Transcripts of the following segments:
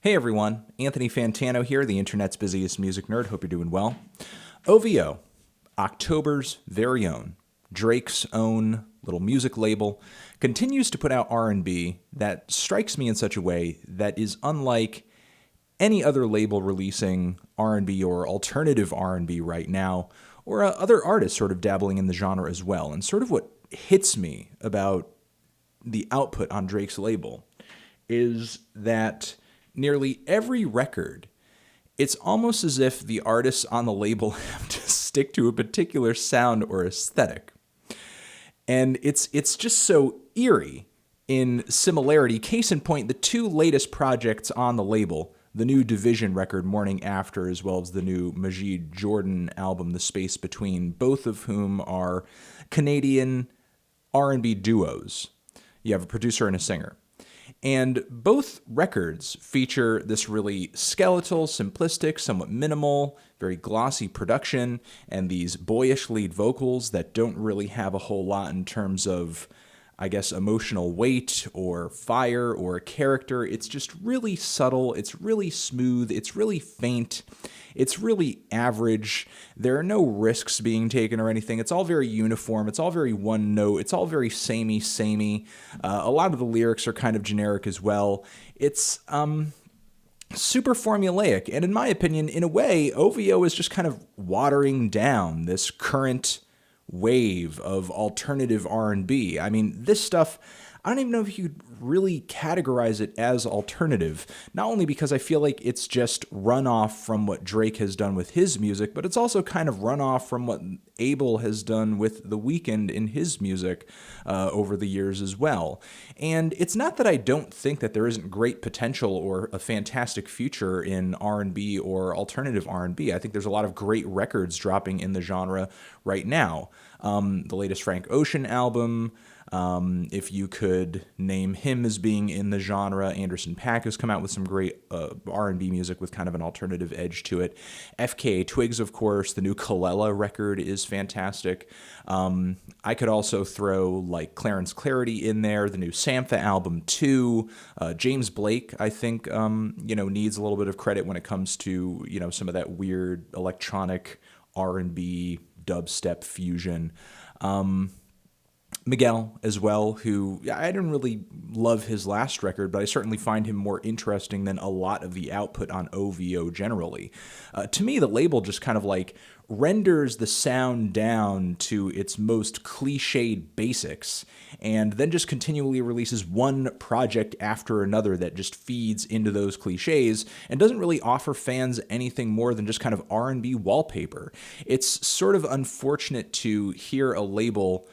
Hey everyone, Anthony Fantano here, the internet's busiest music nerd. Hope you're doing well. OVO, October's very own, Drake's own little music label, continues to put out R&B that strikes me in such a way that is unlike any other label releasing R&B or alternative R&B right now, or other artists sort of dabbling in the genre as well. And sort of what hits me about the output on Drake's label is that nearly every record, it's almost as if the artists on the label have to stick to a particular sound or aesthetic. And it's just so eerie in similarity. Case in point, the two latest projects on the label, the new Division record, Morning After, as well as the new Majid Jordan album, The Space Between, both of whom are Canadian R&B duos. You have a producer and a singer. And both records feature this really skeletal, simplistic, somewhat minimal, very glossy production, and these boyish lead vocals that don't really have a whole lot in terms of, I guess, emotional weight or fire or character. It's just really subtle, it's really smooth, it's really faint, it's really average. There are no risks being taken or anything. It's all very uniform, it's all very one note, it's all very samey. A lot of the lyrics are kind of generic as well. It's super formulaic, and in my opinion, in a way, OVO is just kind of watering down this current wave of alternative R&B. I mean, this stuff, I don't even know if you'd really categorize it as alternative, not only because I feel like it's just runoff from what Drake has done with his music, but it's also kind of runoff from what Abel has done with The Weeknd in his music over the years as well. And it's not that I don't think that there isn't great potential or a fantastic future in R&B or alternative R&B. I think there's a lot of great records dropping in the genre right now. The latest Frank Ocean album, if you could name him as being in the genre. Anderson .Paak has come out with some great R&B music with kind of an alternative edge to it. FKA Twigs, of course. The new Kalela record is fantastic. I could also throw like Clarence Clarity in there, the new Sampha album too. James Blake, I think, needs a little bit of credit when it comes to, some of that weird electronic R&B dubstep fusion. Miguel as well, who I didn't really love his last record, but I certainly find him more interesting than a lot of the output on OVO generally. To me, the label just kind of like renders the sound down to its most cliched basics and then just continually releases one project after another that just feeds into those cliches and doesn't really offer fans anything more than just kind of R&B wallpaper. It's sort of unfortunate to hear a label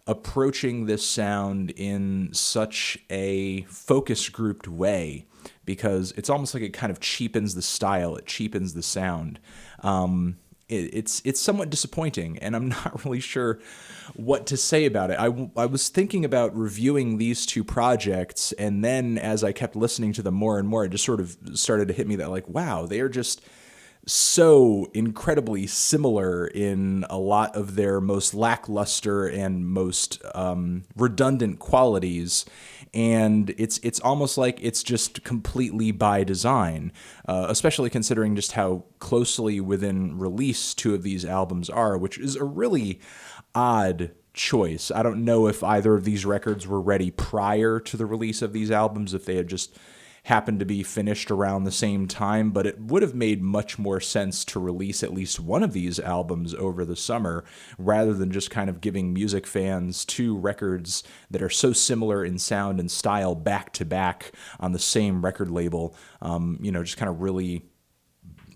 approaching this sound in such a focus grouped way, because it's almost like it kind of cheapens the style, it cheapens the sound. It's somewhat disappointing, and I'm not really sure what to say about it. I was thinking about reviewing these two projects, and then as I kept listening to them more and more, it just sort of started to hit me that like, wow, they are just so incredibly similar in a lot of their most lackluster and most redundant qualities. And it's almost like it's just completely by design, especially considering just how closely within release two of these albums are, which is a really odd choice. I don't know if either of these records were ready prior to the release of these albums, if they had just happened to be finished around the same time, but it would have made much more sense to release at least one of these albums over the summer rather than just kind of giving music fans two records that are so similar in sound and style back to back on the same record label. Just kind of really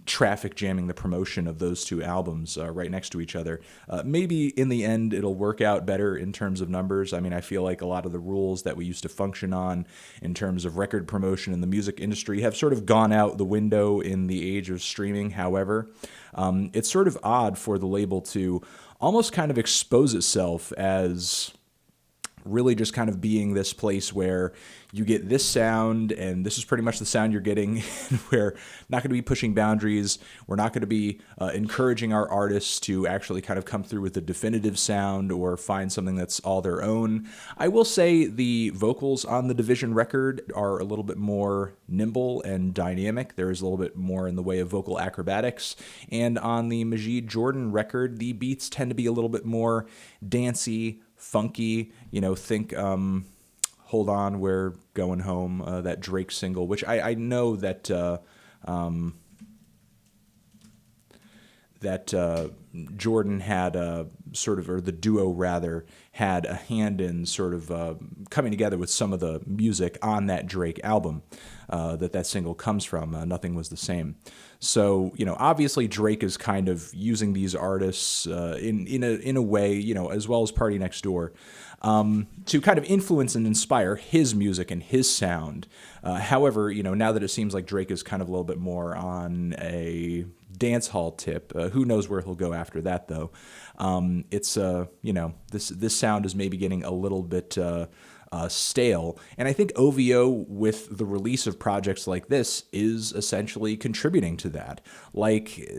traffic jamming the promotion of those two albums right next to each other. Maybe in the end it'll work out better in terms of numbers. I mean, I feel like a lot of the rules that we used to function on in terms of record promotion in the music industry have sort of gone out the window in the age of streaming. However, it's sort of odd for the label to almost kind of expose itself as really just kind of being this place where you get this sound, and this is pretty much the sound you're getting. We're not going to be pushing boundaries. We're not going to be encouraging our artists to actually kind of come through with a definitive sound or find something that's all their own. I will say the vocals on the Division record are a little bit more nimble and dynamic. There is a little bit more in the way of vocal acrobatics. And on the Majid Jordan record, the beats tend to be a little bit more dancey, funky, think Hold On, We're Going Home, that Drake single, which I know that Jordan had or the duo rather, had a hand in sort of coming together with some of the music on that Drake album that single comes from. Nothing Was the Same. So, obviously Drake is kind of using these artists in a way, as well as Party Next Door, to kind of influence and inspire his music and his sound. However, now that it seems like Drake is kind of a little bit more on a dance hall tip, who knows where he'll go after that, though. It's this sound is maybe getting a little bit stale, and I think OVO, with the release of projects like this, is essentially contributing to that. Like,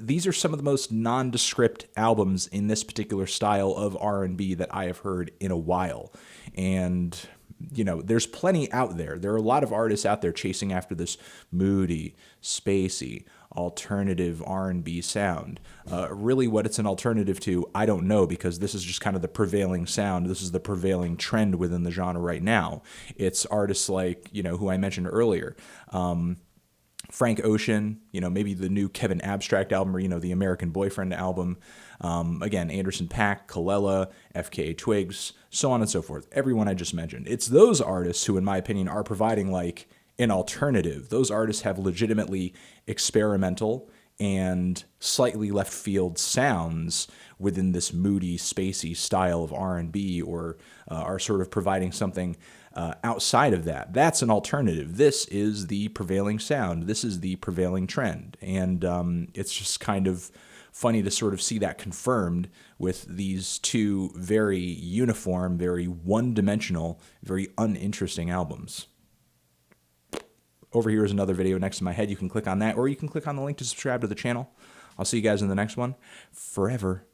these are some of the most nondescript albums in this particular style of R&B that I have heard in a while, and there's plenty out there. There are a lot of artists out there chasing after this moody, spacey, alternative R&B sound. Really what it's an alternative to, I don't know, because this is just kind of the prevailing sound. This is the prevailing trend within the genre right now. It's artists like, who I mentioned earlier, Frank Ocean, maybe the new Kevin Abstract album, or, the American Boyfriend album. Again, Anderson .Paak, Kalela, FKA Twigs, so on and so forth. Everyone I just mentioned. It's those artists who, in my opinion, are providing like an alternative. Those artists have legitimately experimental and slightly left field sounds within this moody, spacey style of R&B, or are sort of providing something outside of that. That's an alternative. This is the prevailing sound. This is the prevailing trend. And it's just kind of funny to sort of see that confirmed with these two very uniform, very one-dimensional, very uninteresting albums. Over here is another video next to my head. You can click on that, or you can click on the link to subscribe to the channel. I'll see you guys in the next one. Forever